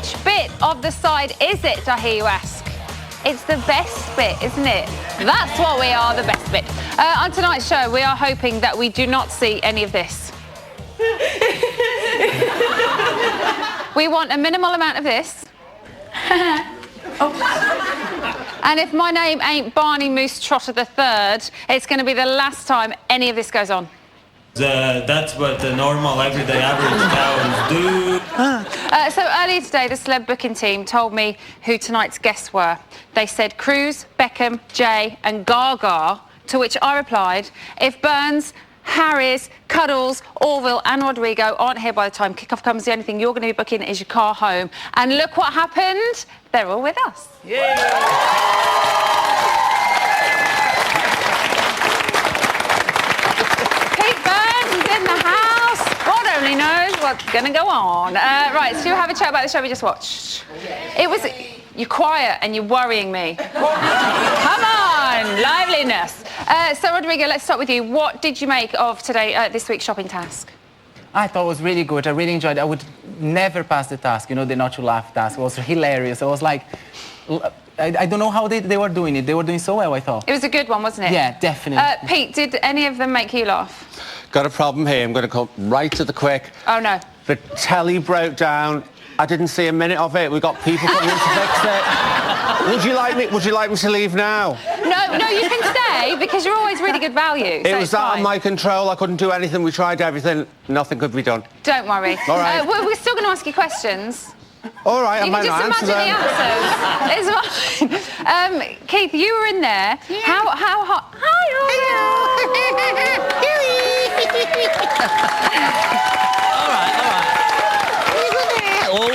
Which bit of the side is it, I hear you ask? It's the best bit, isn't it? That's what we are, the best bit. On tonight's show, we are hoping that we do not see any of this. We want a minimal amount of this. And if my name ain't Barney Moose Trotter III, it's going to be the last time any of this goes on. That's what the normal, everyday, average cows do. So earlier today, the celeb booking team told me who tonight's guests were. They said Cruz, Beckham, Jay and Gaga, to which I replied, if Burns, Harris, Cuddles, Orville and Rodrigo aren't here by the time kickoff comes, the only thing you're going to be booking is your car home. And look what happened. They're all with us. Yeah. Pete Burns is in the house. God only knows what's going to go on. Right, so you have a chat about the show we just watched. It was... You're quiet and you're worrying me. Come on, liveliness. So, Rodrigo, let's start with you. What did you make of today, this week's shopping task? I thought it was really good. I really enjoyed it. I would never pass the task, you know, the not to laugh task. It was hilarious. I was like, I don't know how they were doing it. They were doing so well, I thought. It was a good one, wasn't it? Yeah, definitely. Pete, did any of them make you laugh? Got a problem here. I'm going to come right to the quick. Oh, no. The telly broke down. I didn't see a minute of it. We got people coming in to fix it. Would you like me to leave now? No, you can stay because you're always really good value. It was out of my control. I couldn't do anything. We tried everything. Nothing could be done. Don't worry. All right. We're still going to ask you questions. All right, I might not answer them. You can just imagine the answers. It's fine. Keith, you were in there. Yeah. How hot? Hi,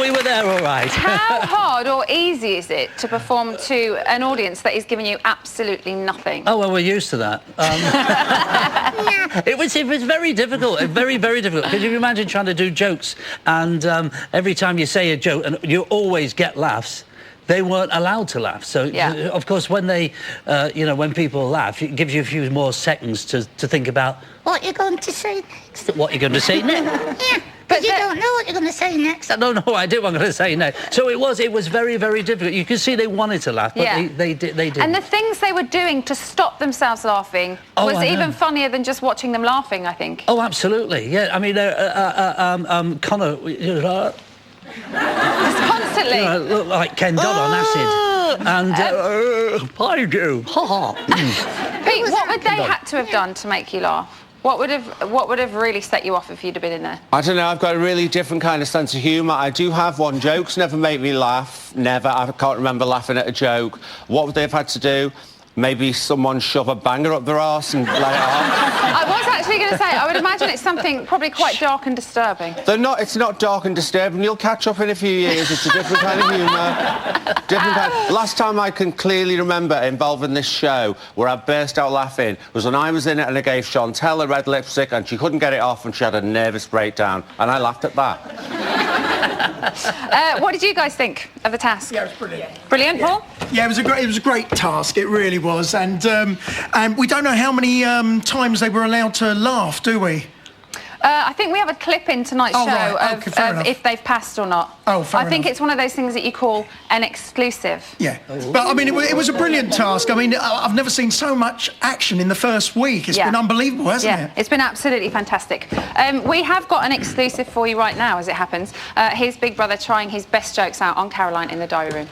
we were there, all right. How hard or easy is it to perform to an audience that is giving you absolutely nothing? Oh, well, we're used to that. It was very difficult, very, very difficult. Because if you imagine trying to do jokes and every time you say a joke and you always get laughs, they weren't allowed to laugh. So, of course, when they, when people laugh, it gives you a few more seconds to think about what you're going to say next. What you're going to say next. Yeah. But you don't know what you're going to say next. I don't know what I do. I'm going to say next. So it was very, very difficult. You could see they wanted to laugh, but they didn't. And the things they were doing to stop themselves laughing was even funnier than just watching them laughing, I think. Oh, absolutely. Yeah. I mean, Connor. Just constantly. Looked like Ken Dodd on acid. And I do. Pete, what would they had to have done to make you laugh? What would have really set you off if you'd have been in there? I don't know. I've got a really different kind of sense of humour. I do have one. Jokes never make me laugh. Never. I can't remember laughing at a joke. What would they have had to do? Maybe someone shove a banger up their arse and let it off. I was actually going to say, I would imagine it's something probably quite dark and disturbing. It's not dark and disturbing. You'll catch up in a few years. It's a different kind of humour. Different kind. Last time I can clearly remember involving this show where I burst out laughing was when I was in it and I gave Chantel a red lipstick and she couldn't get it off and she had a nervous breakdown. And I laughed at that. What did you guys think of the task? Yeah, it was brilliant. Brilliant, Paul? Yeah, it was a great task. It really was, and we don't know how many times they were allowed to laugh, do we? I think we have a clip in tonight's show right. of if they've passed or not. Oh, fair enough. I think it's one of those things that you call an exclusive. Yeah, but I mean, it was a brilliant task. I mean, I've never seen so much action in the first week. It's been unbelievable, hasn't it? It's been absolutely fantastic. We have got an exclusive for you right now, as it happens. Here's Big Brother trying his best jokes out on Caroline in the diary room.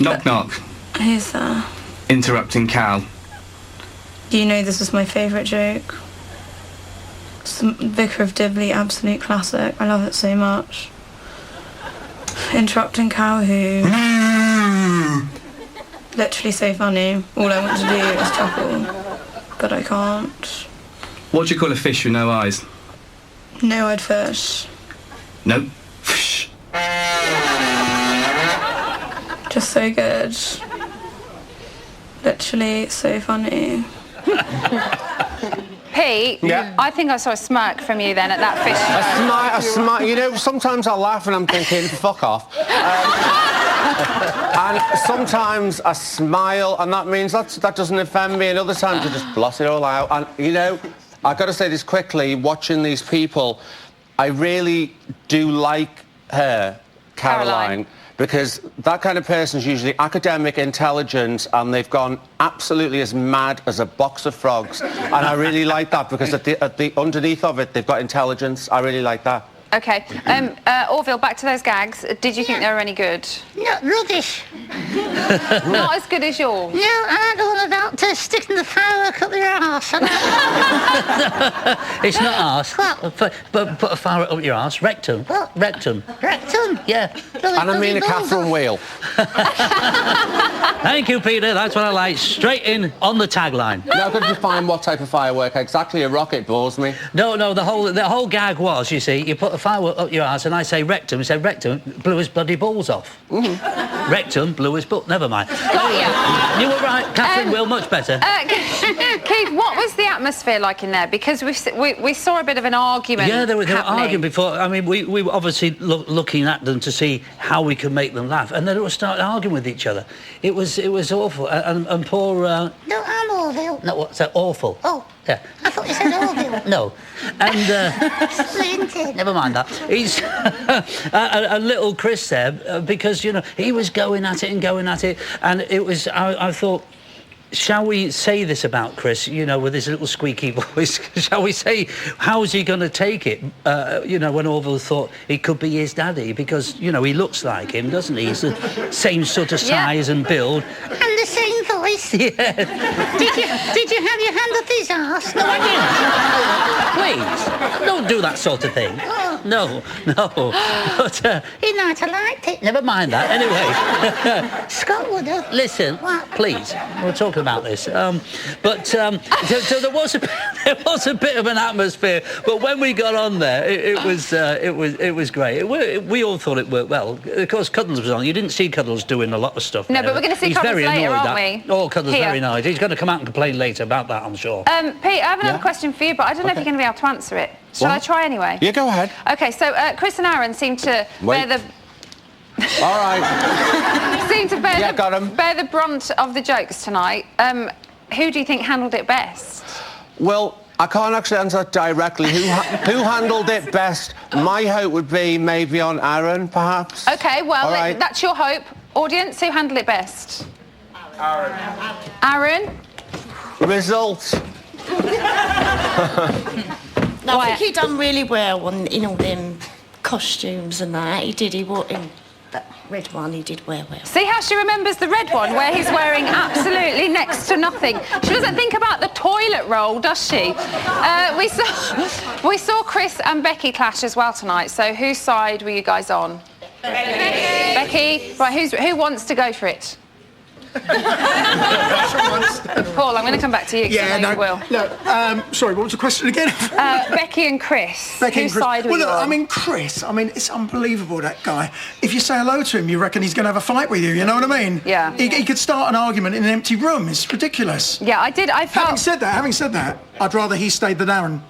Knock, knock. Who's there? Interrupting Cal. Do you know this was my favourite joke? Vicar of Dibley, absolute classic. I love it so much. Interrupting cow who... Literally so funny. All I want to do is chuckle, but I can't. What do you call a fish with no eyes? No-eyed fish. Nope. Fish. Just so good. Literally so funny. Pete, I think I saw a smirk from you then at that fish. A smile. You know, sometimes I laugh and I'm thinking, fuck off. And sometimes I smile and that means that doesn't offend me, and other times I just blot it all out. And, you know, I've got to say this quickly, watching these people, I really do like her Caroline. Because that kind of person is usually academic, intelligent, and they've gone absolutely as mad as a box of frogs. And I really like that because at the underneath of it, they've got intelligence. I really like that. OK. Orville, back to those gags. Did you think they were any good? No, rubbish. Not as good as yours? No, I don't know about sticking the firework up your arse. It's not arse. What? But put a firework up your arse. Rectum. What? Rectum. Rectum? Yeah. And I mean a Catherine wheel. Thank you, Peter. That's what I like. Straight in on the tagline. Now, could you define what type of firework exactly? A rocket bores me. No, the whole gag was, you see, you put a firework up your arse and I say rectum. He said rectum, blew his bloody balls off. Rectum, blew his butt. Never mind. You were right, Catherine Will, much better. Keith, what was the atmosphere like in there? Because we saw a bit of an argument. Yeah, they were happening. arguing before. I mean, we were obviously looking at them to see how we could make them laugh, and then they were starting arguing with each other. It was awful. And poor. No, I'm Orville. No, what's that? Awful. Oh. Yeah. I thought you said Orville. No. And Splendid. never mind that. He's a little Chris there because you know he was going at it, and it was. I thought. Shall we say this about Chris, you know, with his little squeaky voice? Shall we say, how's he going to take it, you know, when Orville thought he could be his daddy? Because, you know, he looks like him, doesn't he? He's the same sort of size and build. And the same voice. Yeah. Did you have your hand up his arse? No, I didn't. Please, don't do that sort of thing. Oh. No. But, He might have liked it. never mind that. Anyway. Scott would have. Listen, What? please. We're talking about this. So there was a bit of an atmosphere, but when we got on there, it was great. We all thought it worked well. Of course, Cuddles was on. You didn't see Cuddles doing a lot of stuff. No, there. but we're going to see He's Cuddles very later, annoyed aren't we? Oh, Cuddles Here. very annoyed. He's going to come out and complain later about that, I'm sure. Pete, I have another question for you, but I don't know if you're going to be able to answer it. Shall I try anyway? Yeah, go ahead. OK, so Chris and Aaron seem to bear the... All right. seem to bear, got 'em. bear the brunt of the jokes tonight. Who do you think handled it best? Well, I can't actually answer that directly. Who handled it best? My hope would be maybe on Aaron, perhaps. OK, well, All right. that's your hope. Audience, who handled it best? Aaron? Result. No, I think he done really well in all them costumes and that. He wore in that red one. He did well. See how she remembers the red one, where he's wearing absolutely next to nothing. She doesn't think about the toilet roll, does she? We saw Chris and Becky clash as well tonight. So whose side were you guys on? Becky. Right. Who wants to go for it? Paul, I'm going to come back to you because I know you will. No, sorry, what was the question again? Becky and Chris. Whose side were well, you look, on? I mean, Chris, it's unbelievable, that guy. If you say hello to him, you reckon he's going to have a fight with you, you know what I mean? Yeah. He could start an argument in an empty room. It's ridiculous. Yeah, I did. I felt... Having said that, I'd rather he stayed than Aaron.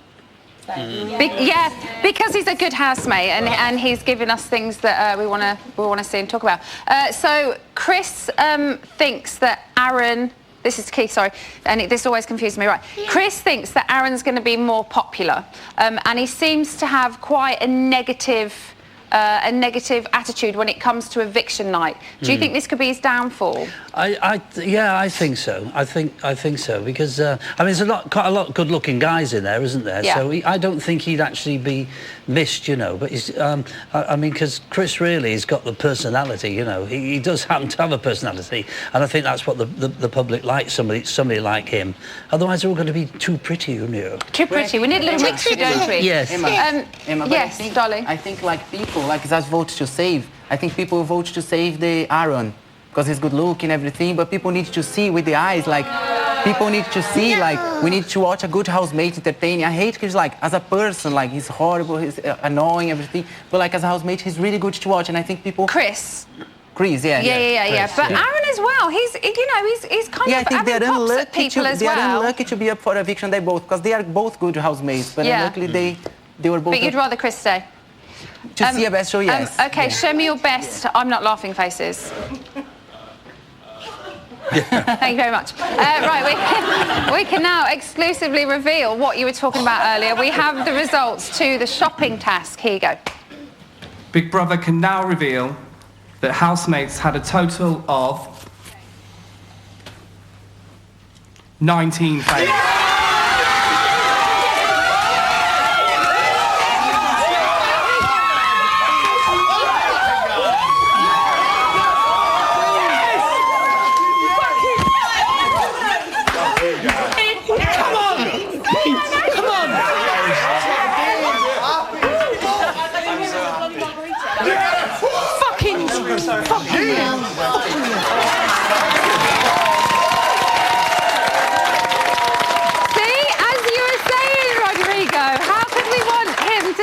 Yeah, because he's a good housemate and he's given us things that we want to see and talk about. So Chris thinks that Aaron. This is Keith, sorry, and this always confuses me. Right, Chris thinks that Aaron's going to be more popular, and he seems to have quite a negative attitude when it comes to eviction night. Do you think this could be his downfall? Yeah, I think so. I think so because I mean, there's quite a lot of good-looking guys in there, isn't there? Yeah. So I don't think he'd actually be missed, you know. But he's, I mean, because Chris really has got the personality, you know. He does happen to have a personality, and I think that's what the public likes. Somebody like him. Otherwise, they're all going to be too pretty, you know. Too pretty. We need a little mixture, don't we? Yes. Emma, yes, darling. I think like people, like that's vote to save. I think people vote to save the Aaron because he's good looking, everything. But people need to see with the eyes, like people need to see, like we need to watch a good housemate entertaining. I hate because like as a person, like he's horrible, he's annoying, everything. But like as a housemate, he's really good to watch, and I think people. Chris, yeah. Chris, but Aaron as well. He's kind of I think having pops at people as they well. are unlucky to be up for eviction. They both because they are both good housemates, but unluckily they were both. But you'd rather Chris stay. To see a best show, yes. OK, show me your best. I'm not laughing faces. Thank you very much. Right, we can now exclusively reveal what you were talking about earlier. We have the results to the shopping task. Here you go. Big Brother can now reveal that housemates had a total of 19 failures.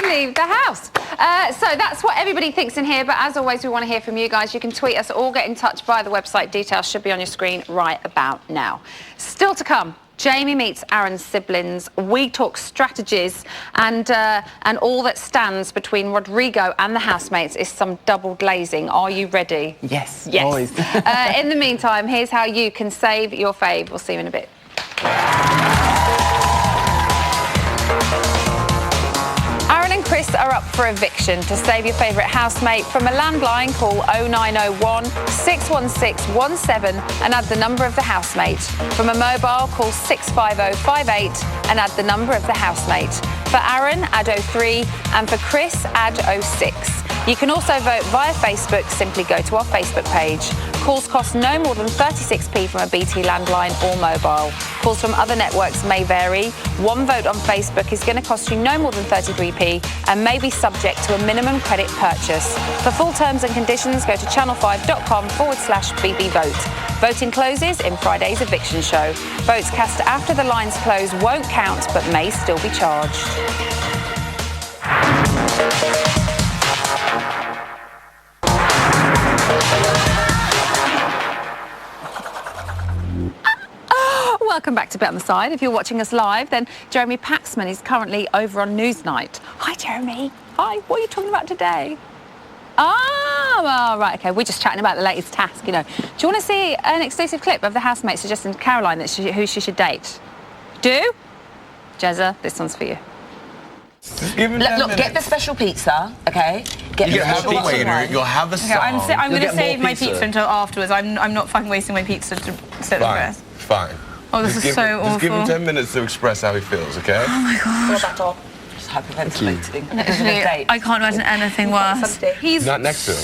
Leave the house. So that's what everybody thinks in here, but as always we want to hear from you guys. You can tweet us or get in touch via the website. Details should be on your screen right about now. Still to come, Jamie meets Aaron's siblings. We talk strategies, and all that stands between Rodrigo and the housemates is some double glazing. Are you ready? Yes, yes. Always. In the meantime, here's how you can save your fave. We'll see you in a bit. Chris are up for eviction. To save your favourite housemate, from a landline, call 0901 616 17 and add the number of the housemate. From a mobile, call 65058 and add the number of the housemate. For Aaron, add 03, and for Chris, add 06. You can also vote via Facebook. Simply go to our Facebook page. Calls cost no more than 36p from a BT landline or mobile. Calls from other networks may vary. One vote on Facebook is going to cost you no more than 33p and may be subject to a minimum credit purchase. For full terms and conditions, go to channel5.com/BBVote. Voting closes in Friday's eviction show. Votes cast after the lines close won't count but may still be charged. Welcome back to Bet on the Side. If you're watching us live, then Jeremy Paxman is currently over on Newsnight. Hi, Jeremy. Hi, what are you talking about today? Oh, right, OK. We're just chatting about the latest task, you know. Do you want to see an exclusive clip of the housemates suggesting to Caroline that who she should date? Do? Jezza, this one's for you. Look, get the special pizza, OK? You'll have a waiter, you'll have a song. Okay, I'm going to save my pizza until afterwards. I'm not fucking wasting my pizza to sit the rest. Fine. Oh, this is so awful. Just give him 10 minutes to express how he feels, OK? Oh, my God. Just hyperventilating. Literally, I can't imagine anything worse. He's not next to him.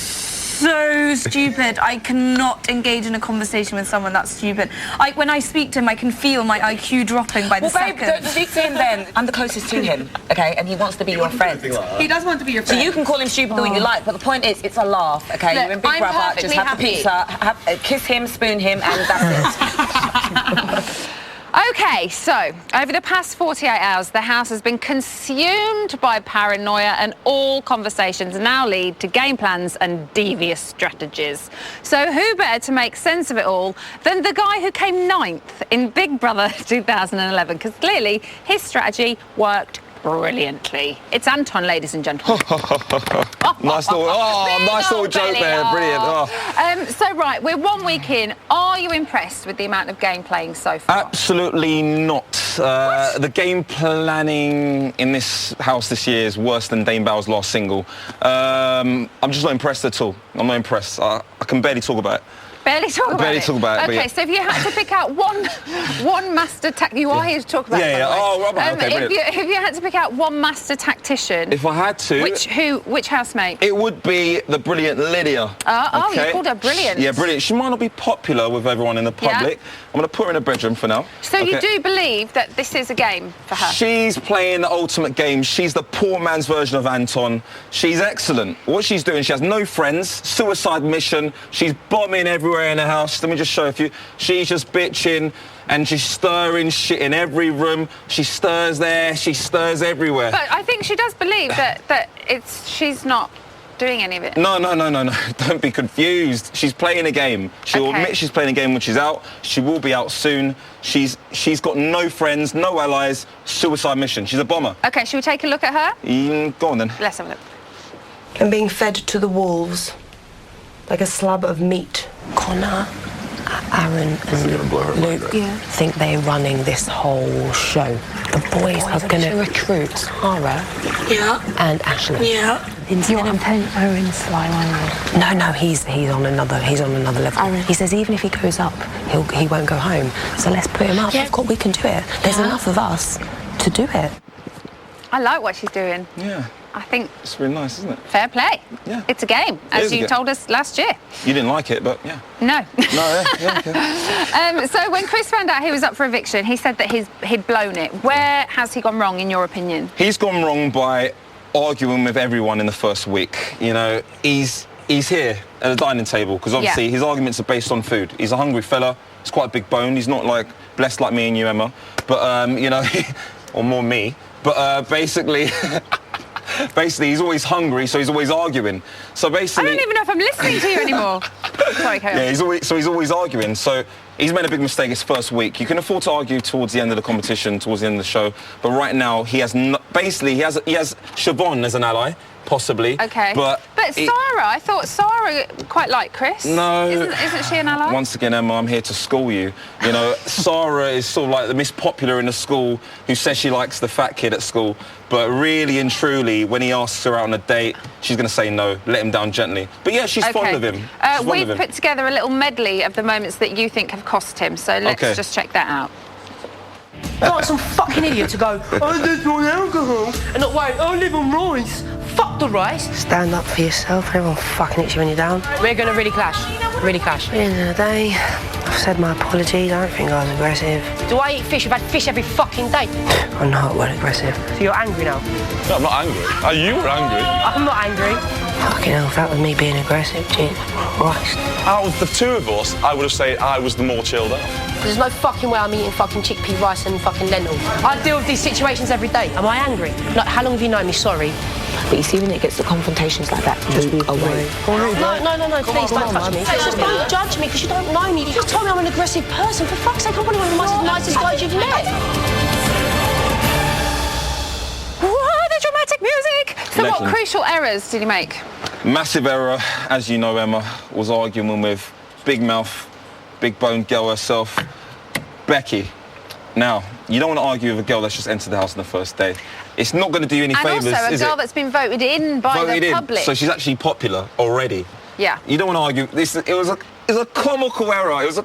So stupid. I cannot engage in a conversation with someone that's stupid. When I speak to him, I can feel my IQ dropping by the second. Well, babe, don't speak to him then. I'm the closest to him, OK? And he wants to be your friend. He does want to be your friend. So you can call him stupid all you like, but the point is, it's a laugh, OK? Look, you're in Big Brother, just have the pizza, kiss him, spoon him, and that's it. OK, so over the past 48 hours, the house has been consumed by paranoia, and all conversations now lead to game plans and devious strategies. So who better to make sense of it all than the guy who came 9th in Big Brother 2011? Because clearly his strategy worked brilliantly. It's Anton, ladies and gentlemen. nice little joke there, brilliant. So right, we're 1 week in. Are you impressed with the amount of game playing so far? Absolutely not. The game planning in this house this year is worse than Dame Bow's last single. I'm just not impressed at all. I'm not impressed. I can barely talk about it. Barely talk about it. Okay, yeah. So if you had to pick out one master you are here to talk about it. Yeah. Oh, right. Okay, if you had to pick out one master tactician, if I had to, which housemate? It would be the brilliant Lydia. You called her brilliant. Yeah, brilliant. She might not be popular with everyone in the public. Yeah. I'm going to put her in a bedroom for now. So you do believe that this is a game for her? She's playing the ultimate game. She's the poor man's version of Anton. She's excellent. What she's doing, she has no friends, suicide mission. She's bombing everywhere in the house. Let me just show a few. She's just bitching and she's stirring shit in every room. She stirs there, she stirs everywhere. But I think she does believe that she's not doing any of it. No. Don't be confused. She's playing a game. She'll admit she's playing a game when she's out. She will be out soon. She's got no friends, no allies, suicide mission. She's a bomber. Okay, should we take a look at her? Go on then. Let's have a look. And being fed to the wolves like a slab of meat. Connor, Aaron and Luke think they're running this whole show. The boys are going to recruit Tara and Ashley. Instead of Aaron's sly one. No, he's on another level. Aaron. He says even if he goes up, he won't go home. So let's put him up. Yeah. We can do it. There's enough of us to do it. I like what she's doing. Yeah. I think It's really nice, isn't it? fair play. Yeah. It's a game, as you told us last year. You didn't like it, but yeah. No. No, yeah, okay. So when Chris found out he was up for eviction, he said that he'd blown it. Where has he gone wrong, in your opinion? He's gone wrong by arguing with everyone in the first week. You know, he's here at the dining table because obviously his arguments are based on food. He's a hungry fella. He's quite a big bone. He's not like blessed like me and you, Emma. But you know, or more me. But basically, he's always hungry, so he's always arguing. So basically, I don't even know if I'm listening to you anymore. Sorry, carry on. Yeah, he's always arguing. So he's made a big mistake his first week. You can afford to argue towards the end of the competition, towards the end of the show. But right now, he has Siobhan as an ally, possibly. Okay. But Sarah, I thought Sarah quite liked Chris. No. Isn't she an ally? Once again, Emma, I'm here to school you. You know, Sarah is sort of like the Miss Popular in the school who says she likes the fat kid at school. But really and truly, when he asks her out on a date, she's going to say no, let him down gently. But yeah, she's fond of him. We've put together a little medley of the moments that you think have cost him. So let's just check that out. Like some fucking idiot to go, I just want alcohol, and not worry, I live on rice. Fuck the rice. Stand up for yourself. Everyone fucking hits you when you're down. We're going to really clash. Really clash. At the end of the day, I've said my apologies. I don't think I was aggressive. Do I eat fish? I've had fish every fucking day. I'm not aggressive. So you're angry now? No, I'm not angry. Oh, you were angry. I'm not angry. Fucking hell, if that was me being aggressive, Jesus Christ. Out of the two of us, I would have said I was the more chilled out. There's no fucking way I'm eating fucking chickpea rice and fucking lentils. I deal with these situations every day. Am I angry? Like, how long have you known me? Sorry. But you see, when it gets to confrontations like that, just away. No, please don't touch me. Just don't judge me because you don't know me. You just told me I'm an aggressive person. For fuck's sake, I'm probably one of the nicest guys you've met. Whoa, the dramatic music! So Legend. what crucial errors did he make? Massive error, as you know, Emma, was arguing with big mouth, big boned girl herself, Becky. Now, you don't want to argue with a girl that's just entered the house on the first day. It's not going to do you any favours, And also a girl that's been voted in by the public. So she's actually popular already. Yeah. You don't want to argue. It was a comical error. It was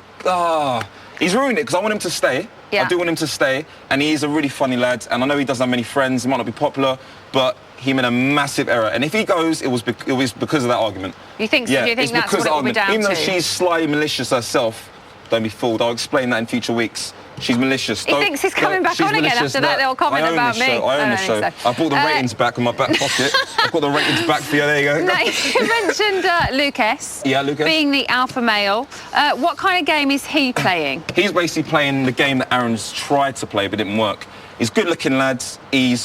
he's ruined it because I want him to stay. Yeah. I do want him to stay, and he is a really funny lad. And I know he doesn't have many friends. He might not be popular, but he made a massive error. And if he goes, it was because of that argument. You think so? Yeah, Do you think it's that's because what of it will be the argument. down Even to? though she's sly, malicious herself, don't be fooled. I'll explain that in future weeks. She's malicious. He thinks he's coming back she's on again malicious. after that little comment about me. I own the show. So. I brought the ratings back in my back pocket. I've got the ratings back for you. There you go. Now, you mentioned Lucas. Yeah, Lucas. Being the alpha male. What kind of game is he playing? He's basically playing the game that Aaron's tried to play but didn't work. He's good-looking lads. He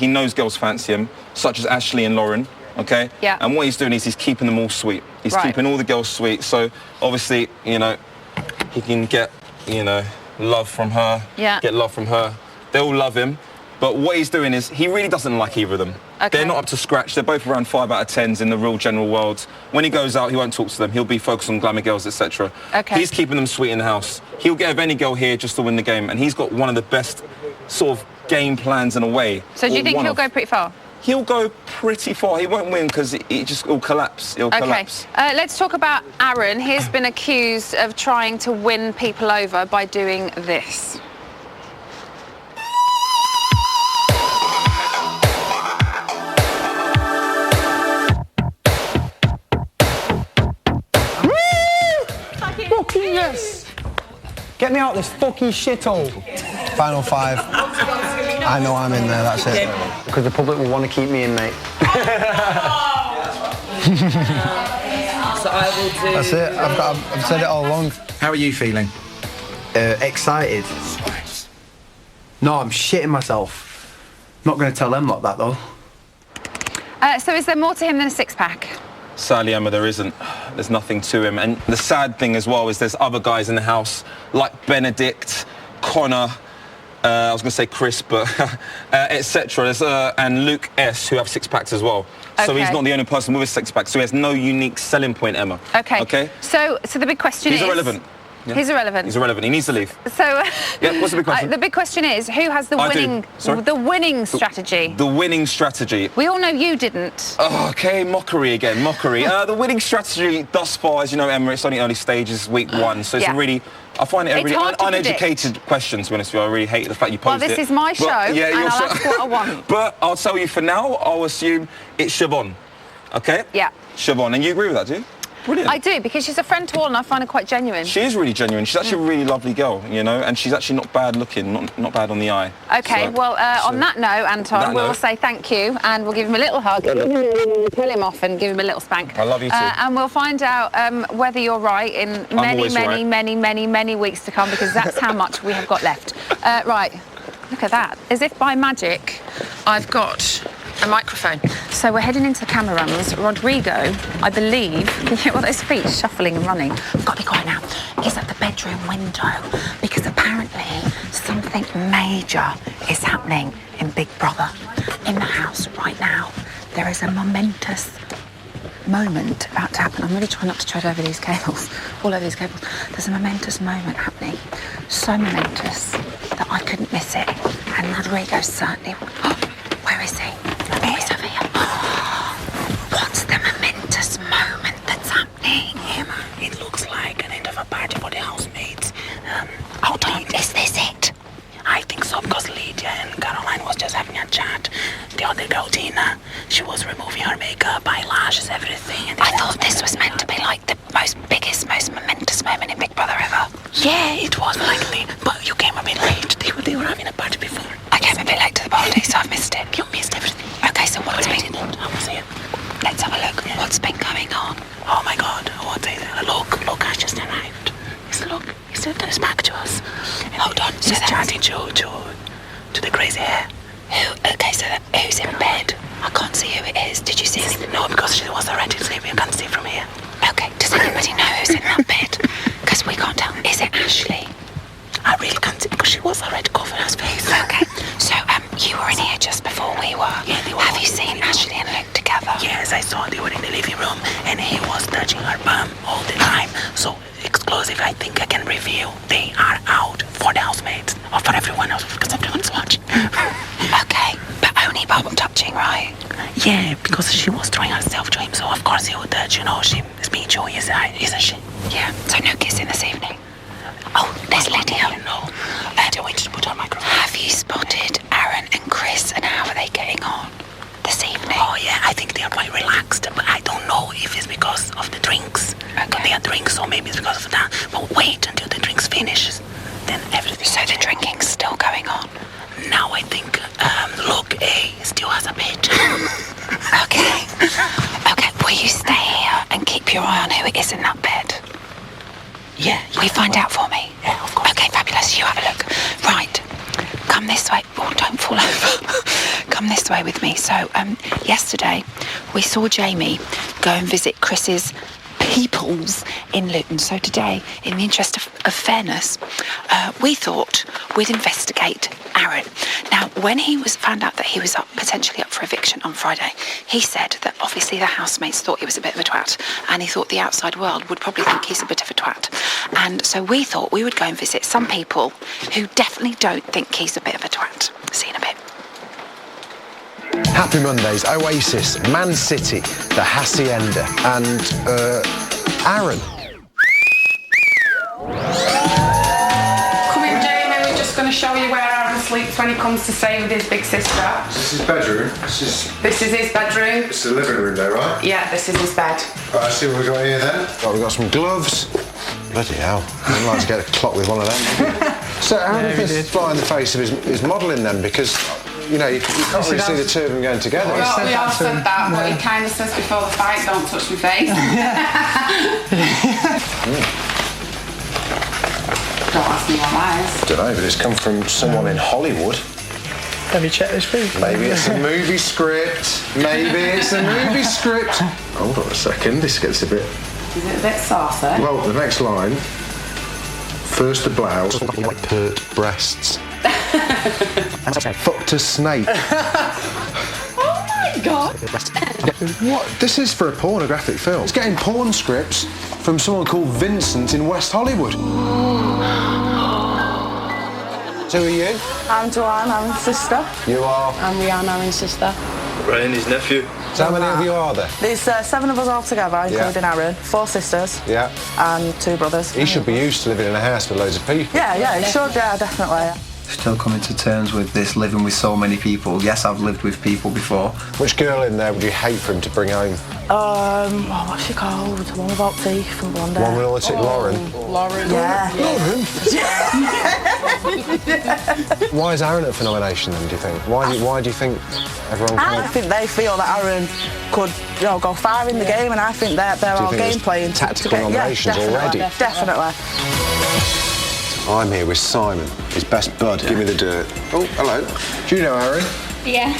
knows girls fancy him, such as Ashley and Lauren. Okay? Yeah. And what he's doing is he's keeping them all sweet. He's keeping all the girls sweet. So obviously, you know, he can get, you know, love from her. Yeah. Get love from her. They all love him. But what he's doing is he really doesn't like either of them. Okay. They're not up to scratch. They're both around 5 out of 10s in the real general world. When he goes out, he won't talk to them. He'll be focused on glamour girls, etc. Okay. He's keeping them sweet in the house. He'll get any girl here just to win the game. And he's got one of the best sort of game plans in a way. So do you think he'll go pretty far? He'll go pretty far. He won't win because it'll collapse. It'll collapse. Let's talk about Aaron. He's been accused of trying to win people over by doing this. Fucking yes! Get me out of this fucking shithole. Final 5. I know I'm in there, that's it. Because the public will want to keep me in, mate. So I will do... That's it. I've said it all along. How are you feeling? Excited. No, I'm shitting myself. Not going to tell them like that, though. So is there more to him than a six-pack? Sadly, Emma, there isn't. There's nothing to him. And the sad thing as well is there's other guys in the house, like Benedict, Connor, I was going to say Chris, but etc. And Luke S, who have six-packs as well. Okay. So he's not the only person with a six-pack, so he has no unique selling point, Emma. Okay. Okay? So the big question is... He's irrelevant. Yeah. He's irrelevant. He's irrelevant. He needs to leave. So, yeah, what's the big question? The big question is, who has the winning strategy? The winning strategy. We all know you didn't. Oh, okay, mockery again, mockery. The winning strategy thus far, as you know, Emma, it's only early stages, week 1, so it's a really... I find it a really uneducated question, to be honest with you. I really hate the fact you posed it. Well, this is my show, and I'll ask what I want. But I'll tell you for now, I'll assume it's Siobhan. Okay? Yeah. Siobhan, and you agree with that, do you? Brilliant. I do, because she's a friend to all and I find her quite genuine. She is really genuine. She's actually a really lovely girl, you know, and she's actually not bad looking, not bad on the eye. OK, so, well, on that note, Anton, we'll say thank you and we'll give him a little hug, pull him off and give him a little spank. I love you too. And we'll find out whether you're right in many weeks to come, because that's how much we have got left. Right, look at that. As if by magic, I've got a microphone. So we're heading into the camera runs. Rodrigo, I believe, can you hear all those feet shuffling and running? I've got to be quiet now. He's at the bedroom window because apparently something major is happening in Big Brother. In the house right now, there is a momentous moment about to happen. I'm really trying not to tread over these cables, all over these cables. There's a momentous moment happening, so momentous that I couldn't miss it. And Rodrigo certainly... Where is he? He's over here. What's the momentous moment that's happening? It looks like an end of a party for the housemates. Hold on, is this it? I think so, because Lydia and Caroline was just having a chat. The other girl, Tina, she was removing her makeup, eyelashes, everything. And I thought this was meant to be like the biggest, most momentous moment in Big Brother ever. Yeah, it was likely, but you came a bit late. They were having a party before. I came a bit late to the party, so I've missed it. You missed everything. Okay, so what's been... I was here. Let's have a look. Yeah. What's been going on? Oh my God, what is it? Look, I just arrived. He's back to us. And hold on, he's chatting to the crazy hair. Okay, so who's in bed? I can't see who it is. Did you see anything? No, because she was already sleeping. You can't see from here. Okay, does anybody know who's in that bed? Because we can't tell. Is it Ashley? I really can't see because she was already covering her face. Okay, so you were in here just before we were. Yeah, they were. Have you seen Ashley and Luke together? Yes, I saw they were in the living room and he was touching her bum all the time. So exclusive, I think I can reveal they are out for the housemates or for everyone else because everyone's watching. Okay, but only bum touching, right? Yeah, because she was throwing herself to him, so of course he would touch, you know, she is being joy, isn't she? Yeah, so no kissing this evening. Oh, there's Lydia. No, I wait to put on microphone. Have you spotted Aaron and Chris and how are they getting on this evening? Oh yeah, I think they are quite relaxed, but I don't know if it's because of the drinks. Okay. They are drinks, so maybe it's because of that. But wait until the drinks finish, then everything. So the drinking's still going on? Now I think, look, A still has a bit. Okay. Okay, will you stay here and keep your eye on who it is in that bed? Yeah. Will you find out for me? Yeah, of course. Okay, fabulous. You have a look. Right. Come this way. Oh, don't fall over. Come this way with me. So, yesterday, we saw Jamie go and visit Chris's peoples in Luton. So today, in the interest of fairness, we thought we'd investigate Aaron. Now, when he was found out that he was potentially up for eviction on Friday, he said that obviously the housemates thought he was a bit of a twat, and he thought the outside world would probably think he's a bit of a twat. And so we thought we would go and visit some people who definitely don't think he's a bit of a twat. See you in a bit. Happy Mondays, Oasis, Man City, the Hacienda, and Aaron. Come in, Jamie. We're just going to show you where Aaron sleeps when he comes to stay with his big sister. This is his bedroom. This is his bedroom. It's the living room there, right? Yeah, this is his bed. Right, let's see what we've got here then. Right, we've got some gloves. Bloody hell. I'd like to get a clock with one of them. So how did this fly in the face of his modelling then? Because, you know, you can't really see the two of them going together. Well, we all said that, but he kind of says before the fight, don't touch my face. Don't ask me what that is. Don't know, but it's come from someone in Hollywood. Have you checked this through? Maybe it's a movie script. Maybe it's a movie script. Hold on a second, this gets a bit... Is it a bit saucy? Well, the next line. First the blouse, pert breasts. Fucked a snake. Oh my God. What? This is for a pornographic film. It's getting porn scripts from someone called Vincent in West Hollywood. Who are you? I'm Joanne, I'm his sister. You are? I'm Rihanna, I'm his sister. Ryan, his nephew. So how many of you are there? There's 7 of us all together, including Aaron, 4 sisters. Yeah. And 2 brothers. He should be used to living in a house with loads of people. Yeah, he should, yeah, definitely. Still coming to terms with this, living with so many people. Yes, I've lived with people before. Which girl in there would you hate for him to bring home? What's she called? The one without teeth and blonde hair. One with autistic Lauren? Lauren. Yeah. Lauren? Why is Aaron up for nomination then, do you think? Why do you think everyone I think they feel that Aaron could, go far in the game, and I think they're all game playing. Tactical nominations already? Definitely. I'm here with Simon, his best bud. Give me the dirt. Oh, hello. Do you know Aaron? Yeah.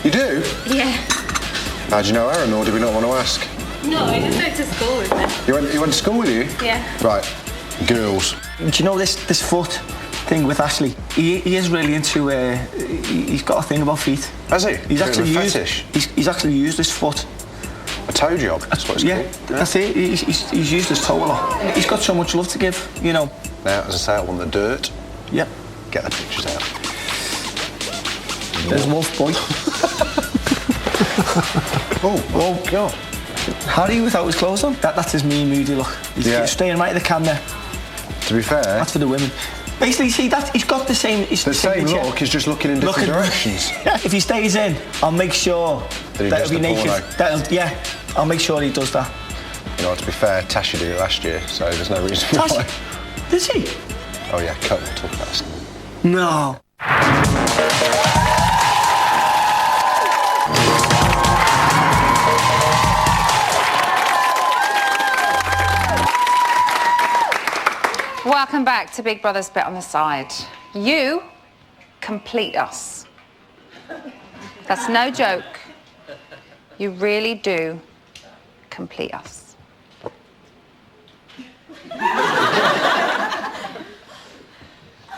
You do? Yeah. How do you know Aaron, or do we not want to ask? No, I just went to school with him. You went to school with you? Yeah. Right. Girls. Do you know this foot thing with Ashley? He is really into. He's got a thing about feet. Has he? He's actually used. Fetish? He's actually used his foot. A toe job. That's what it's called. That's it. He's used his toe a lot. He's got so much love to give. Now, as I say, I want the dirt. Yep. Get the pictures out. There's Wolf Boy. Oh God. Harry without his clothes on. That's his mean, moody look. He's staying right at the camera. To be fair, that's for the women. Basically, see that he's got the same. The same look. He's just looking in different directions. If he stays in, I'll make sure that he'll be naked. I'll make sure he does that. To be fair, Tasha did it last year, so there's no reason why. Did she? Oh yeah, cut. We'll talk about it. No. Welcome back to Big Brother's Bit on the Side. You complete us. That's no joke. You really do complete us.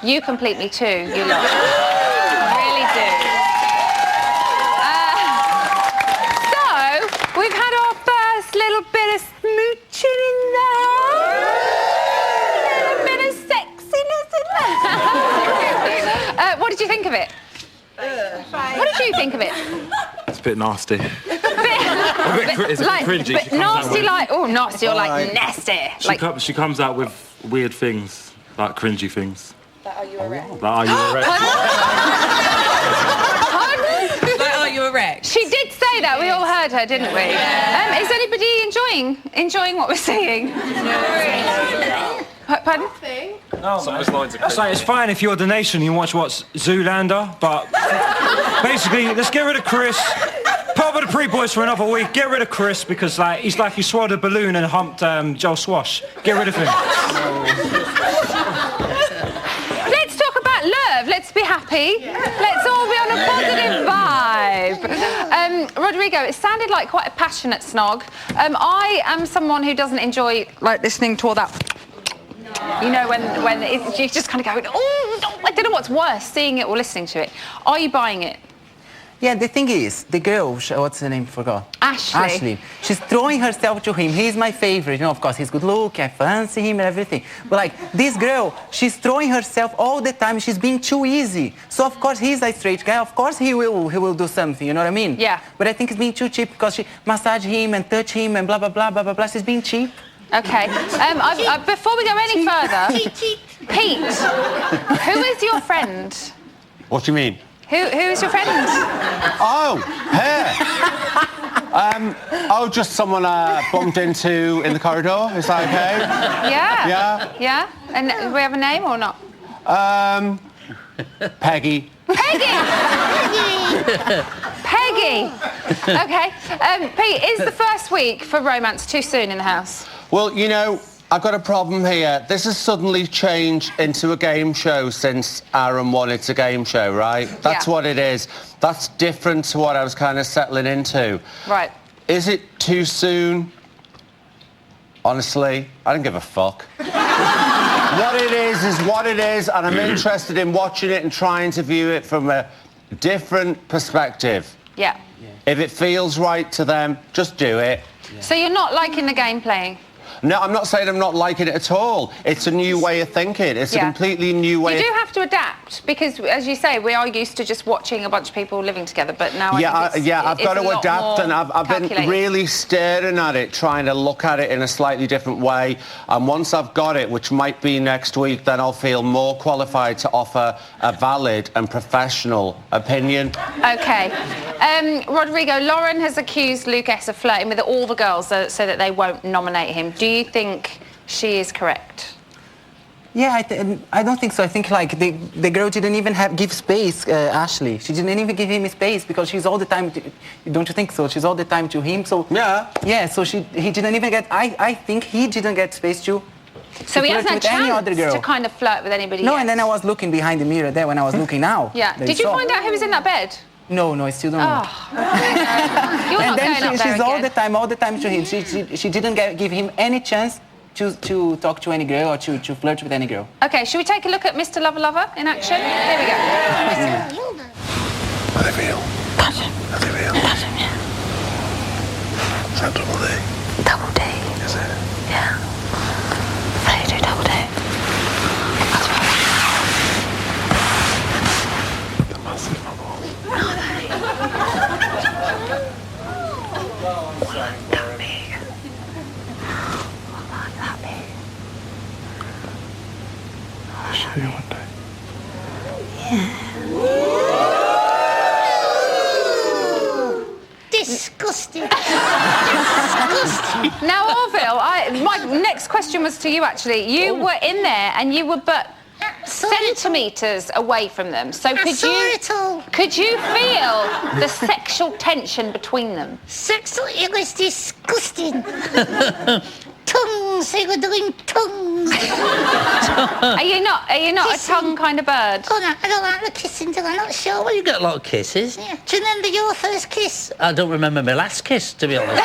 You complete me too, you lot. Really do. So, we've had our first little bit of smooching in there. A little bit of sexiness in there. What did you think of it? What did you think of it? It's a bit nasty. It's a bit cringy. But nasty nasty or like nasty. She comes out with weird things, like cringy things. Like, are you a wreck? Like, are you a wreck? Like, are you a wreck? She did say that. We all heard her, didn't we? Yeah. Is anybody enjoying what we're seeing? Pardon? No, it's fine if you're the nation, you watch what's Zoolander, but basically, let's get rid of Chris. Put up the pre-boys for another week. Get rid of Chris because he's like he swallowed a balloon and humped Joel Swash. Get rid of him. Let's talk about love. Let's be happy. Let's all be on a positive vibe. Rodrigo, it sounded like quite a passionate snog. I am someone who doesn't enjoy listening to all that. You know, when you just kind of go, oh, I don't know what's worse, seeing it or listening to it. Are you buying it? Yeah, the thing is, the girl, what's her name? Forgot. Ashley. She's throwing herself to him. He's my favorite. Of course, he's good looking, I fancy him and everything. But this girl, she's throwing herself all the time. She's being too easy. So of course, he's a straight guy. Of course, he will do something. You know what I mean? Yeah. But I think it's being too cheap because she massage him and touch him and blah blah blah blah blah blah. She's being cheap. Okay. Before we go any further, Pete, who is your friend? What do you mean? Who is your friend? Oh, her. Just someone I bumped into in the corridor. Is that okay? Yeah. Yeah. And do we have a name or not? Peggy. Peggy. Okay. Pete, is the first week for romance too soon in the house? Well, I've got a problem here. This has suddenly changed into a game show since Aaron won. It's a game show, right? That's what it is. That's different to what I was kind of settling into. Right. Is it too soon? Honestly, I don't give a fuck. What it is what it is, and I'm interested in watching it and trying to view it from a different perspective. Yeah. If it feels right to them, just do it. So you're not liking the game playing? No, I'm not saying I'm not liking it at all. It's a new way of thinking. It's a completely new way. You do have to adapt because, as you say, we are used to just watching a bunch of people living together. But now, I've got to adapt, and I've been really staring at it, trying to look at it in a slightly different way. And once I've got it, which might be next week, then I'll feel more qualified to offer a valid and professional opinion. Okay, Rodrigo. Lauren has accused Luke S of flirting with all the girls so that they won't nominate him. Do you think she is correct? Yeah, I don't think so. I think like the girl didn't even give space, Ashley. She didn't even give him space because she's all the time. Don't you think so? She's all the time to him. So yeah. So he didn't even get. I think he didn't get space to. So he hasn't had any other girl to kind of flirt with anybody. No, yet. and then I was looking behind the mirror there when I was looking now. Yeah. Did you find out who was in that bed? No, I still don't know. You're and not then going up there she's again. all the time to him. She didn't give him any chance to talk to any girl or to flirt with any girl. Okay, should we take a look at Mr. Lover Lover in action? Here we go. Are they real? Are they real? Yeah. Is that double D? Double D. Is it? Yeah. They do double D. The massive bubble. I'll show you one day. Disgusting. Now, Orville, my next question was to you, actually. You were in there and you were but centimetres away from them. So could you feel the sexual tension between them? It was disgusting. Tongues, they were doing tongues. Are you not a tongue kind of bird? Oh no, I don't like the kissing, I'm not sure. Well, you get a lot of kisses. Yeah. Do you remember your first kiss? I don't remember my last kiss, to be honest.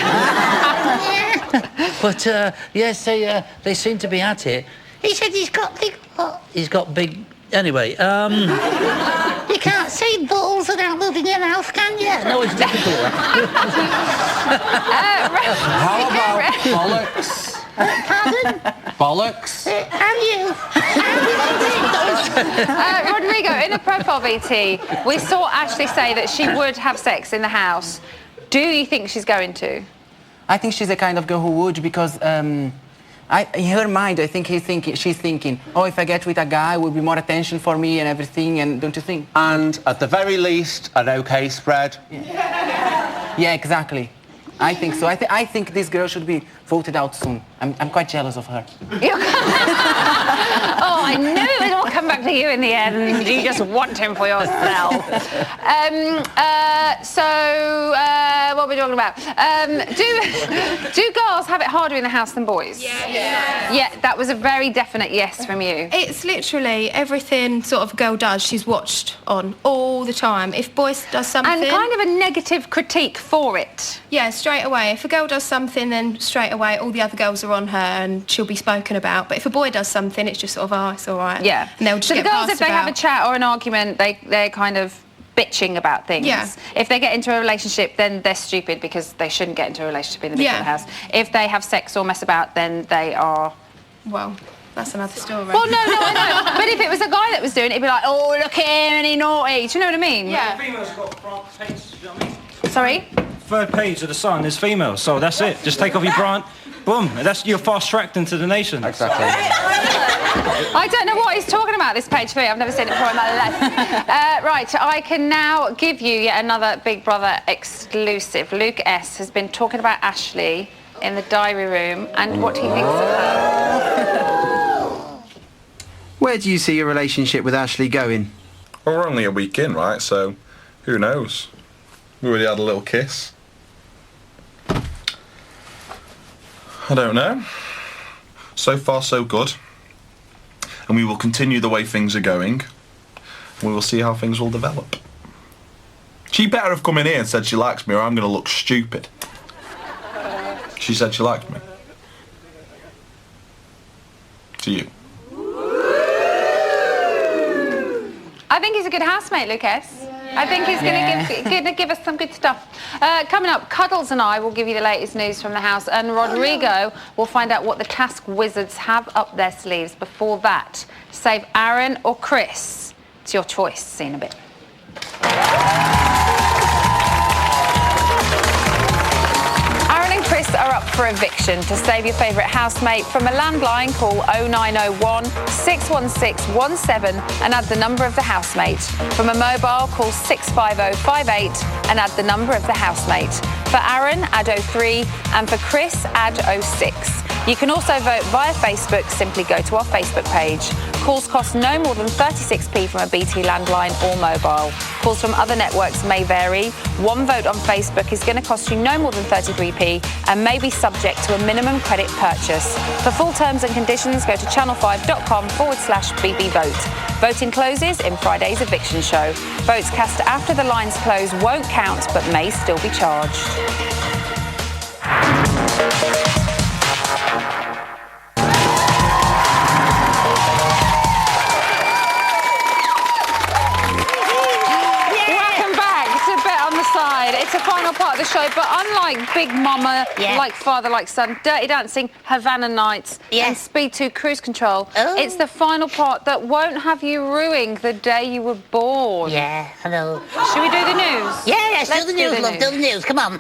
But yes, they seem to be at it. He said he's got big what? He's got big. Anyway, You can't say balls without moving your mouth, can you? No, it's difficult. How about bollocks? Pardon? Bollocks? And you. Rodrigo, in the profile VT, we saw Ashley say that she would have sex in the house. Do you think she's going to? I think she's the kind of girl who would because in her mind, I think she's thinking, oh, if I get with a guy, it will be more attention for me and everything, and don't you think? And at the very least, an okay spread. Yeah, exactly. I think so. I think this girl should be voted out soon. I'm quite jealous of her. Oh, I knew it would all come back to you in the end. You just want him for yourself. What are we talking about? Do girls have it harder in the house than boys? Yeah, that was a very definite yes from you. It's literally everything sort of a girl does, she's watched on all the time. If boys does something... And kind of a negative critique for it. Yeah, straight away. If a girl does something, then straight away all the other girls are on her and she'll be spoken about. But if a boy does something, it's just sort of, oh, it's all right. Yeah. And they'll just so get the girls, passed if they have a chat or an argument, they're kind of bitching about things. Yeah. If they get into a relationship, then they're stupid because they shouldn't get into a relationship in the big house. If they have sex or mess about, then they are... Well, that's another story. Well, no, I know. But if it was a guy that was doing it, it'd be like, oh, look here, and he naughty. Do you know what I mean? Yeah. Females got front page, do you know what I mean? Sorry? Third page of the Sun is females, so that's it. Just take off your bra, boom. You're fast-tracked into the nation. Exactly. I don't know what he's talking about, this page 3. I've never seen it before in my life. Right, I can now give you yet another Big Brother exclusive. Luke S. has been talking about Ashley in the diary room and what he thinks of her. Where do you see your relationship with Ashley going? Well, we're only a week in, right? So, who knows? We already had a little kiss. I don't know. So far, so good. And we will continue the way things are going. We will see how things will develop. She better have come in here and said she likes me or I'm going to look stupid. She said she liked me. To you. I think he's a good housemate, Lucas. I think he's going to give us some good stuff. Coming up, Cuddles and I will give you the latest news from the house, and Rodrigo will find out what the task wizards have up their sleeves. Before that, save Aaron or Chris. It's your choice. See you in a bit. Aaron and Chris are up for eviction. To save your favourite housemate, from a landline, call 0901 616 17 and add the number of the housemate. From a mobile, call 65058 and add the number of the housemate. For Aaron, add 03, and for Chris, add 06. You can also vote via Facebook. Simply go to our Facebook page. Calls cost no more than 36p from a BT landline or mobile. Calls from other networks may vary. One vote on Facebook is going to cost you no more than 33p and may be subject to a minimum credit purchase. For full terms and conditions, go to channel5.com/bbvote. Voting closes in Friday's eviction show. Votes cast after the lines close won't count but may still be charged. It's a final part of the show, but unlike Big Mama, Like Father, Like Son, Dirty Dancing, Havana Nights, and Speed 2 Cruise Control, it's the final part that won't have you ruining the day you were born. Yeah, hello. Should we do the news? Yeah, let's do the news, love. Do the news. Come on.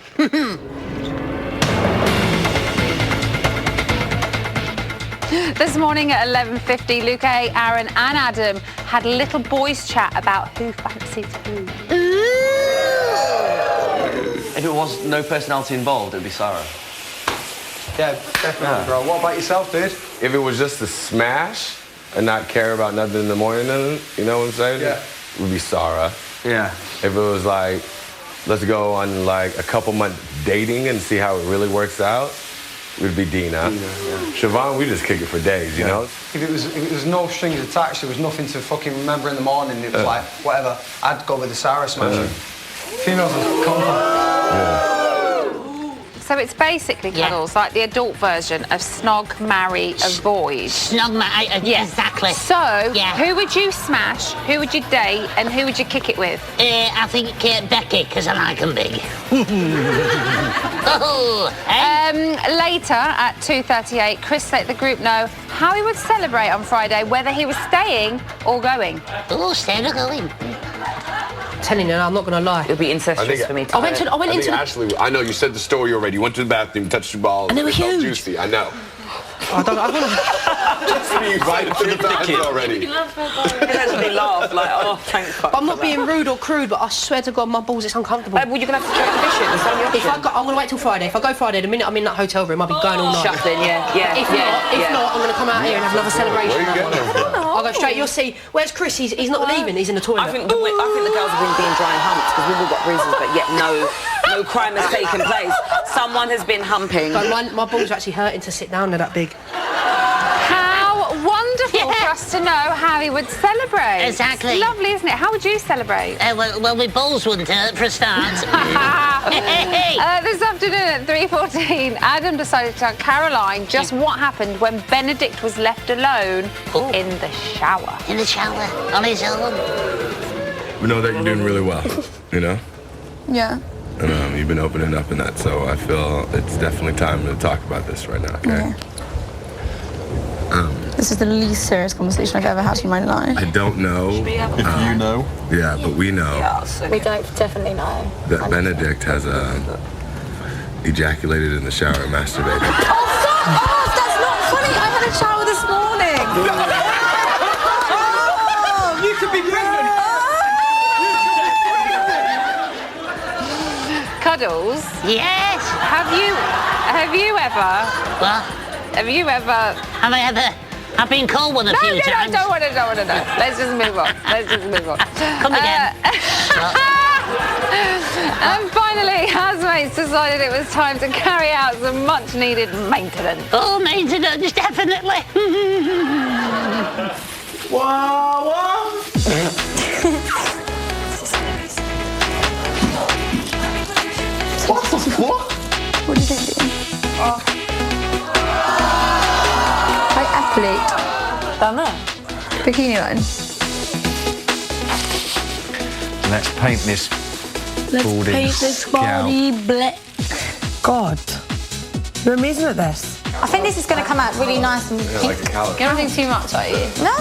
This morning at 11:50, Luke A, Aaron and Adam had a little boys' chat about who fancies who. If it was no personality involved, it'd be Sarah. Yeah, definitely, bro. What about yourself, dude? If it was just a smash and not care about nothing in the morning, you know what I'm saying? Yeah. It would be Sarah. Yeah. If it was like, let's go on like a couple months dating and see how it really works out, it would be Dina. Siobhan, we just kick it for days, you know? If it was no strings attached, there was nothing to fucking remember in the morning, it was like, whatever, I'd go with the Sarah smash. Females are comfort. So it's basically, Cuddles, like the adult version of Snog, Marry, Avoid. Snog, marry, exactly. So, who would you smash, who would you date, and who would you kick it with? I think Becky, because I like them big. Later, at 2:38, Chris let the group know how he would celebrate on Friday, whether he was staying or going. Oh, staying or going. Telling you, I'm not going to lie. It'll be incestuous for me to I went into Ashley, I know you said the story already. You went to the bathroom, touched your balls. And they were huge. Juicy, I know. I don't know. Just be invited to the bathroom already. He actually laughed like, oh, thank fuck. I'm not being rude or crude, but I swear to God, my balls, it's uncomfortable. Well, you're going to have to check the vision. It's only option. I'm going to wait till Friday. If I go Friday, the minute I'm in that hotel room, I'll be going all night. Shut then, If not, I'm going to come out here and have another celebration. Where are you getting from? I'll go straight. You'll see. Where's Chris? He's not leaving. He's in the toilet. I think the girls have been being dry and humped because we've all got bruises, but yet no crime has taken place. Someone has been humping. So my balls are actually hurting to sit down. They're that big. How wonderful for us to know how he would celebrate. Exactly. It's lovely, isn't it? How would you celebrate? Well, my balls wouldn't hurt for a start. This afternoon at 3:14, Adam decided to tell Caroline just what happened when Benedict was left alone in the shower. In the shower, on his own. We know that you're doing really well, you know? Yeah. And you've been opening up in that, so I feel it's definitely time to talk about this right now, okay? This is the least serious conversation I've ever had in my life. I don't know. If you know. Yeah, but we know We don't definitely know. that Benedict has ejaculated in the shower and masturbated. Oh, fuck off! That's not funny. I had a shower this morning. Oh, you could be pregnant. Cuddles. Yes. Have you ever? What? Have you ever? Have I ever? I've been called one a few times. No, don't want to know. Let's just move on. Come again. And finally, housemates decided it was time to carry out some much-needed maintenance. Oh, maintenance, definitely. What? What the fuck? What do you think, Dean? Like athlete. Down there. Bikini line. Let's paint this balding paint this body black. God, you're amazing at this. I think this is going to come out really nice and pink. Like a carrot. You're not doing too much, are you? No!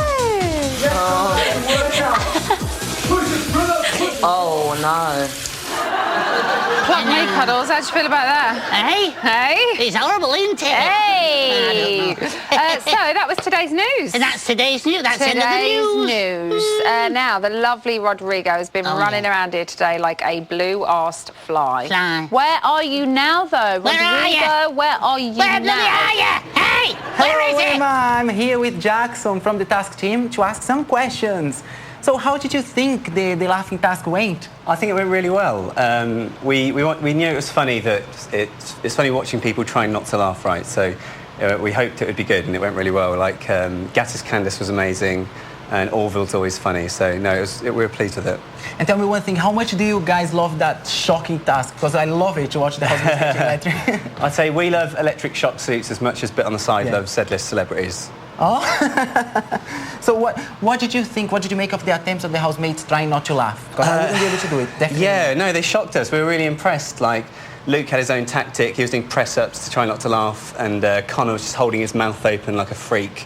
Oh, no. Pluck me, Cuddles. How do you feel about that? Hey? Hey? It's horrible, isn't it? Hey! So that was today's news. And that's today's news. That's the end of the news. Now, the lovely Rodrigo has been running around here today like a blue-arsed fly. Where are you now, though? Where are you? Rodrigo, where are you Where now? are you? Hey! Where is it? Emma, I'm here with Jackson from the task team to ask some questions. So how did you think the laughing task went? I think it went really well. We knew it was funny that it's funny watching people trying not to laugh, right? So we hoped it would be good, and it went really well. Like Gattis Candice was amazing, and Orville's always funny. So no, we were pleased with it. And tell me one thing, how much do you guys love that shocking task? Because I love it to watch the husband getting electric. I'd say we love electric shock suits as much as Bit on the Side loves Z-list celebrities. Oh, so what did you think? What did you make of the attempts of the housemates trying not to laugh? Because I wouldn't be able to do it, definitely. Yeah, no, they shocked us. We were really impressed. Like, Luke had his own tactic. He was doing press-ups to try not to laugh, and Connor was just holding his mouth open like a freak.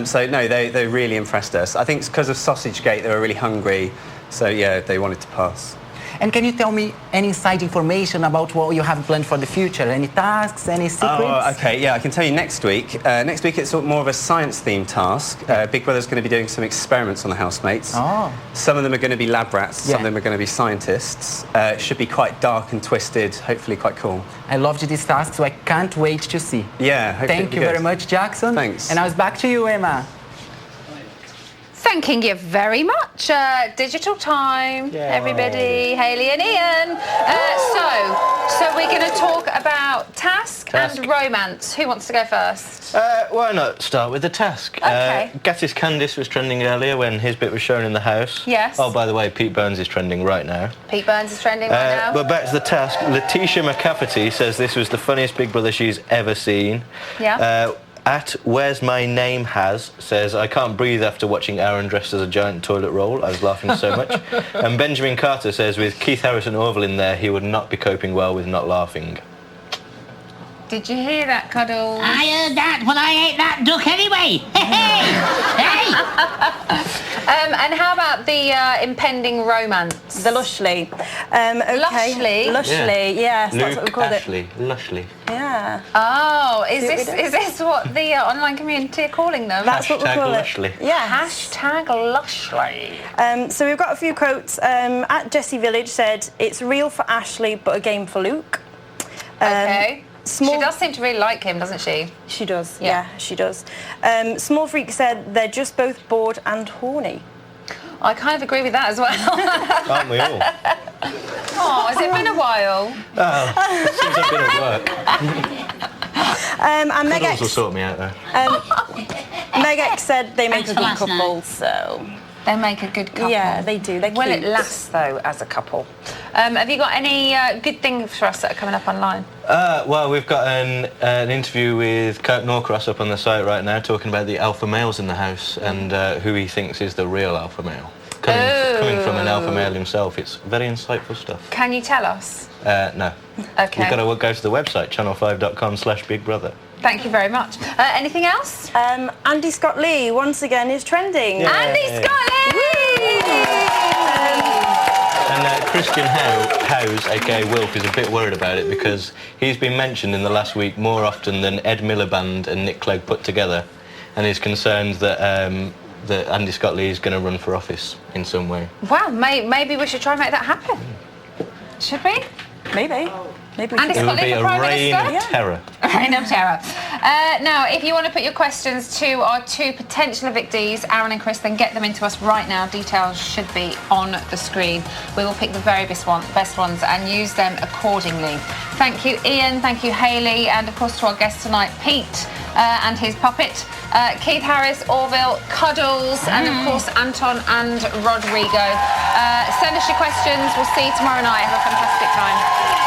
So, no, they really impressed us. I think it's because of Sausage Gate, they were really hungry. So, yeah, they wanted to pass. And can you tell me any inside information about what you have planned for the future? Any tasks, any secrets? Oh, OK, yeah, I can tell you next week. Next week it's more of a science-themed task. Big Brother's going to be doing some experiments on the housemates. Oh. Some of them are going to be lab rats, some of them are going to be scientists. It should be quite dark and twisted, hopefully quite cool. I loved this task, so I can't wait to see. Yeah, hopefully Thank you very much, Jackson. Thanks. And now it's back to you, Emma. Thanking you very much. Digital time, everybody. Hayley and Ian. So we're going to talk about task and romance. Who wants to go first? Why not start with the task? Okay. Gattis Candice was trending earlier when his bit was shown in the house. Yes. Oh, by the way, Pete Burns is trending right now. Pete Burns is trending right now. But back to the task. Letitia McCafferty says this was the funniest Big Brother she's ever seen. Yeah. At Where's My Name Has says, I can't breathe after watching Aaron dressed as a giant toilet roll. I was laughing so much. And Benjamin Carter says, with Keith Harris and Orville in there, he would not be coping well with not laughing. Did you hear that, Cuddles? I heard that, but I ate that duck anyway. And how about the impending romance? The Lushly. Okay. Lushly? Yes, that's Luke, what we called Ashley, Lushly. Yeah. Oh, is this what the online community are calling them? That's what we call Lushly. it. Yeah. Hashtag Lushly. So we've got a few quotes. At Jessie Village said, it's real for Ashley, but a game for Luke. Okay. She does seem to really like him, doesn't she? She does, yeah she does. Small Freak said they're just both bored and horny. I kind of agree with that as well. Aren't we all? Oh, has it been a while? Oh, since I've been at work. And Cuddles will sort me out there. Meg X said they make a good couple, so... They make a good couple. Yeah, they do. They're Will cute. it last, though, as a couple? Have you got any good things for us that are coming up online? Well, we've got an interview with Kurt Norcross up on the site right now talking about the alpha males in the house and who he thinks is the real alpha male. Coming from an alpha male himself, it's very insightful stuff. Can you tell us? No. Okay. You've got to go to the website, channel5.com/bigbrother. Thank you very much. Anything else? Andy Scott Lee, once again, is trending. Yay. Andy Scott Lee! And Christian Howes, a.k.a. Wilf, is a bit worried about it because he's been mentioned in the last week more often than Ed Miliband and Nick Clegg put together, and he's concerned that that Andy Scott Lee is going to run for office in some way. Wow, maybe we should try and make that happen. Should we? Maybe. Andy It Scott would Lee be for a Prime reign Minister? of terror. A reign of terror. Now, if you want to put your questions to our two potential evictees, Aaron and Chris, then get them into us right now. Details should be on the screen. We will pick the very best ones and use them accordingly. Thank you, Ian. Thank you, Hayley. And, of course, to our guest tonight, Pete and his puppet, Keith Harris, Orville, Cuddles, and, of course, Anton and Rodrigo. Send us your questions. We'll see you tomorrow night. Have a fantastic time.